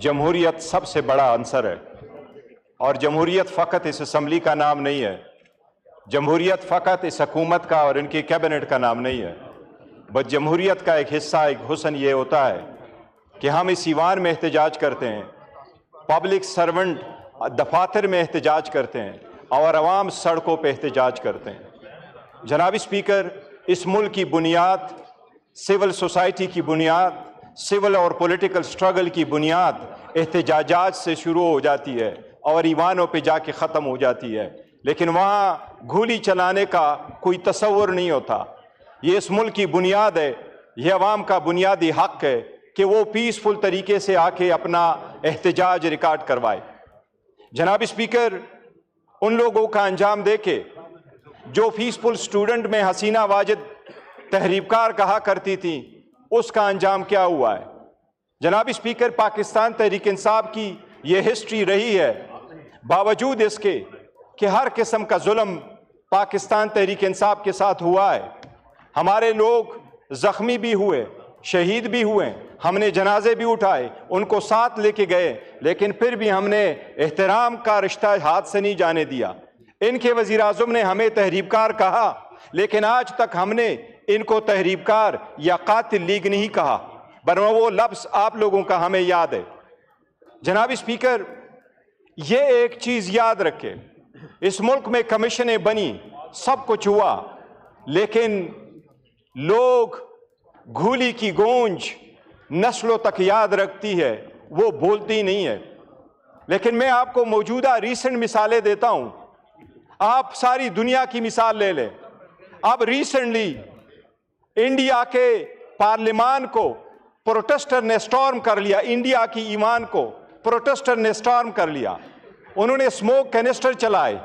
جمہوریت سب سے بڑا عنصر ہے، اور جمہوریت فقط اس اسمبلی کا نام نہیں ہے، جمہوریت فقط اس حکومت کا اور ان کی کیبنٹ کا نام نہیں ہے، بس جمہوریت کا ایک حصہ، ایک حسن یہ ہوتا ہے کہ ہم اس ایوان میں احتجاج کرتے ہیں، پبلک سرونٹ دفاتر میں احتجاج کرتے ہیں، اور عوام سڑکوں پہ احتجاج کرتے ہیں۔ جناب اسپیکر، اس ملک کی بنیاد، سول سوسائٹی کی بنیاد، سول اور پولیٹیکل سٹرگل کی بنیاد احتجاجات سے شروع ہو جاتی ہے اور ایوانوں پہ جا کے ختم ہو جاتی ہے، لیکن وہاں گولی چلانے کا کوئی تصور نہیں ہوتا۔ یہ اس ملک کی بنیاد ہے، یہ عوام کا بنیادی حق ہے کہ وہ پیسفل طریقے سے آ کے اپنا احتجاج ریکارڈ کروائے۔ جناب اسپیکر، ان لوگوں کا انجام دیکھے جو پیسفل سٹوڈنٹ میں حسینہ واجد تحریک کار کہا کرتی تھی، اس کا انجام کیا ہوا ہے؟ جناب اسپیکر، پاکستان تحریک انصاف کی یہ ہسٹری رہی ہے، باوجود اس کے کہ ہر قسم کا ظلم پاکستان تحریک انصاف کے ساتھ ہوا ہے، ہمارے لوگ زخمی بھی ہوئے، شہید بھی ہوئے، ہم نے جنازے بھی اٹھائے، ان کو ساتھ لے کے گئے، لیکن پھر بھی ہم نے احترام کا رشتہ ہاتھ سے نہیں جانے دیا۔ ان کے وزیر اعظم نے ہمیں تحریک کار کہا، لیکن آج تک ہم نے ان کو تحریک کار یا قاتل لیگ نہیں کہا، ورنہ وہ لفظ آپ لوگوں کا ہمیں یاد ہے۔ جناب اسپیکر، یہ ایک چیز یاد رکھے، اس ملک میں کمیشنیں بنی، سب کچھ ہوا، لیکن لوگ گھولی کی گونج نسلوں تک یاد رکھتی ہے، وہ بولتی نہیں ہے۔ لیکن میں آپ کو موجودہ ریسنٹ مثالیں دیتا ہوں، آپ ساری دنیا کی مثال لے لیں۔ اب ریسنٹلی انڈیا کے پارلیمان کو پروٹیسٹر نے سٹارم کر لیا، انڈیا کی ایوان کو پروٹیسٹر نے سٹارم کر لیا، انہوں نے اسموک کینسٹر چلائے،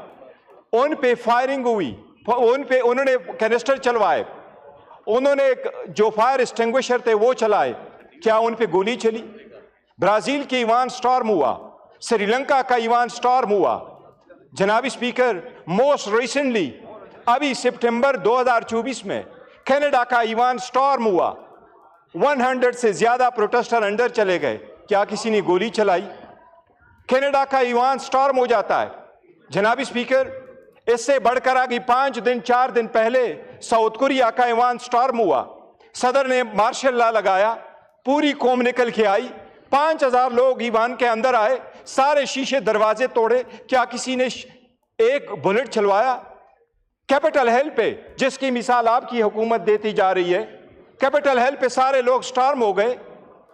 ان پہ فائرنگ ہوئی، انہوں نے کینسٹر چلوائے، انہوں نے جو فائر اسٹنگوشر تھے وہ چلائے، کیا ان پہ گولی چلی؟ برازیل کی ایوان سٹارم ہوا، سری لنکا کا ایوان سٹارم ہوا۔ جناب اسپیکر، موسٹ ریسنٹلی ابھی سپٹمبر 2024 میں کینیڈا کا ایوان سٹارم ہوا، 100 سے زیادہ پروٹیسٹر اندر چلے گئے، کیا کسی نے گولی چلائی؟ کینیڈا کا ایوان سٹارم ہو جاتا ہے۔ جناب اسپیکر، اس سے بڑھ کر آگے 4 دن پہلے ساؤتھ کوریا کا ایوان سٹارم ہوا، صدر نے مارشل لا لگایا، پوری قوم نکل کے آئی، 5000 لوگ ایوان کے اندر آئے، سارے شیشے دروازے توڑے، کیا کسی نے ایک بلٹ چلوایا؟ کیپٹل ہل پہ، جس کی مثال آپ کی حکومت دیتی جا رہی ہے، کیپٹل ہل پہ سارے لوگ سٹارم ہو گئے،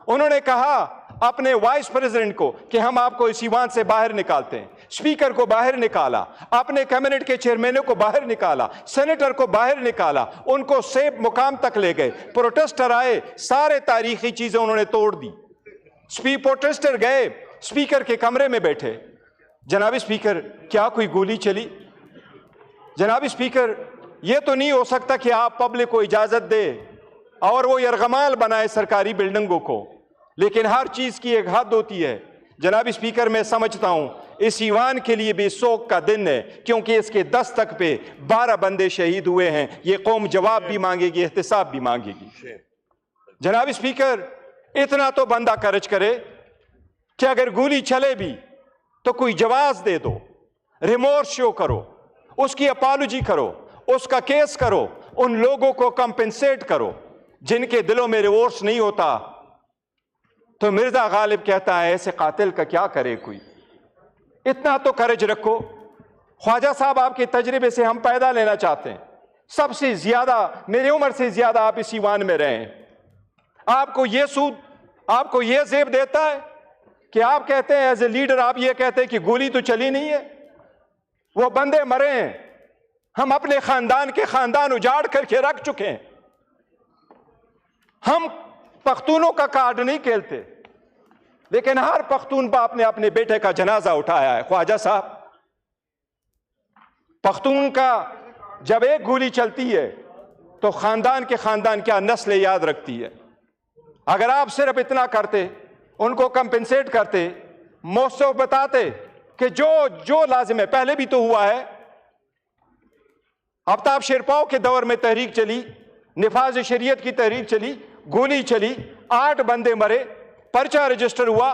انہوں نے کہا اپنے وائس پریزیڈنٹ کو کہ ہم آپ کو اس ایوان سے باہر نکالتے ہیں، اسپیکر کو باہر نکالا، اپنے کیبنٹ کے چیئرمینوں کو باہر نکالا، سینیٹر کو باہر نکالا، ان کو سیف مقام تک لے گئے، پروٹیسٹر آئے، سارے تاریخی چیزیں انہوں نے توڑ دی، پروٹیسٹر گئے اسپیکر کے کمرے میں بیٹھے۔ جناب اسپیکر، کیا کوئی گولی چلی؟ جناب اسپیکر، یہ تو نہیں ہو سکتا کہ آپ پبلک کو اجازت دے اور وہ یرغمال بنائے سرکاری بلڈنگوں کو، لیکن ہر چیز کی ایک حد ہوتی ہے۔ جناب اسپیکر، میں سمجھتا ہوں اس ایوان کے لیے بھی سوگ کا دن ہے، کیونکہ اس کے دستک پہ 12 بندے شہید ہوئے ہیں، یہ قوم جواب بھی مانگے گی، احتساب بھی مانگے گی۔ جناب اسپیکر، اتنا تو بندہ کرج کرے کہ اگر گولی چلے بھی تو کوئی جواز دے دو، ریمورس شو کرو، اس کی اپالوجی کرو، اس کا کیس کرو، ان لوگوں کو کمپنسیٹ کرو جن کے دلوں میں ریمورس نہیں ہوتا۔ تو مرزا غالب کہتا ہے ایسے قاتل کا کیا کرے کوئی، اتنا تو کرج رکھو۔ خواجہ صاحب، آپ کے تجربے سے ہم پیدا لینا چاہتے ہیں، سب سے زیادہ میری عمر سے زیادہ آپ اس ایوان میں رہے ہیں، آپ کو یہ سود، آپ کو یہ زیب دیتا ہے کہ آپ کہتے ہیں ایز اے لیڈر، آپ یہ کہتے ہیں کہ گولی تو چلی نہیں ہے، وہ بندے مرے ہیں، ہم اپنے خاندان کے خاندان اجاڑ کر کے رکھ چکے ہیں، ہم پختونوں کا کارڈ نہیں کھیلتے، لیکن ہر پختون باپ نے اپنے بیٹے کا جنازہ اٹھایا ہے۔ خواجہ صاحب، پختون کا جب ایک گولی چلتی ہے تو خاندان کے خاندان کیا نسل یاد رکھتی ہے۔ اگر آپ صرف اتنا کرتے، ان کو کمپنسیٹ کرتے، موثق بتاتے کہ جو لازم ہے، پہلے بھی تو ہوا ہے، آفتاب شیرپاؤ کے دور میں تحریک چلی، نفاذ شریعت کی تحریک چلی، گولی چلی، 8 بندے مرے، پرچہ رجسٹر ہوا،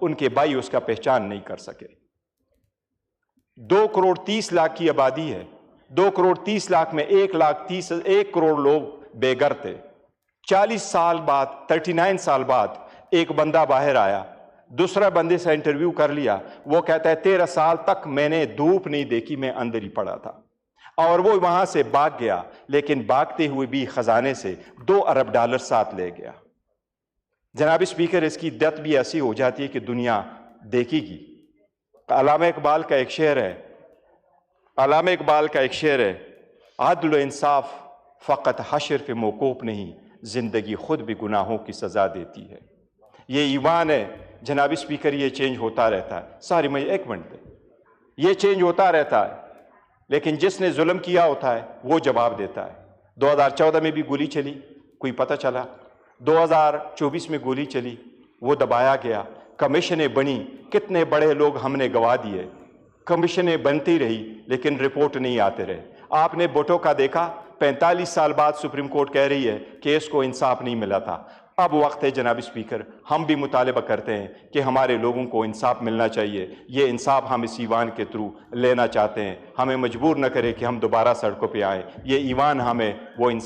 ان کے بھائی اس کا پہچان نہیں کر سکے۔ 2 کروڑ 30 لاکھ کی آبادی ہے، 2 کروڑ 30 لاکھ میں 1 کروڑ لوگ بے گھر تھے۔ 40 سال بعد 39 سال بعد ایک بندہ باہر آیا، دوسرا بندے سے انٹرویو کر لیا، وہ کہتا ہے 13 سال تک میں نے دھوپ نہیں دیکھی، میں اندر ہی پڑا تھا، اور وہ وہاں سے بھاگ گیا، لیکن بھاگتے ہوئے بھی خزانے سے $2 ارب ساتھ لے گیا۔ جناب اسپیکر، اس کی ڈیتھ بھی ایسی ہو جاتی ہے کہ دنیا دیکھے گی۔ علامہ اقبال کا ایک شعر ہے، عدل و انصاف فقط حشر پہ موقوف نہیں، زندگی خود بھی گناہوں کی سزا دیتی ہے۔ یہ ایمان ہے جناب اسپیکر، یہ چینج ہوتا رہتا ہے، ایک منٹ دیں، یہ چینج ہوتا رہتا ہے، لیکن جس نے ظلم کیا ہوتا ہے وہ جواب دیتا ہے۔ 2014 میں بھی گولی چلی، کوئی پتہ چلا، 2024 میں گولی چلی، وہ دبایا گیا، کمیشنیں بنی، کتنے بڑے لوگ ہم نے گوا دیے، کمیشنیں بنتی رہی لیکن رپورٹ نہیں آتے رہے۔ آپ نے بھٹو کا دیکھا، 45 سال بعد سپریم کورٹ کہہ رہی ہے کہ اس کو انصاف نہیں ملا تھا۔ اب وقت ہے جناب اسپیکر، ہم بھی مطالبہ کرتے ہیں کہ ہمارے لوگوں کو انصاف ملنا چاہیے۔ یہ انصاف ہم اس ایوان کے تھرو لینا چاہتے ہیں، ہمیں مجبور نہ کرے کہ ہم دوبارہ سڑکوں پہ آئیں، یہ ایوان ہمیں وہ انصاف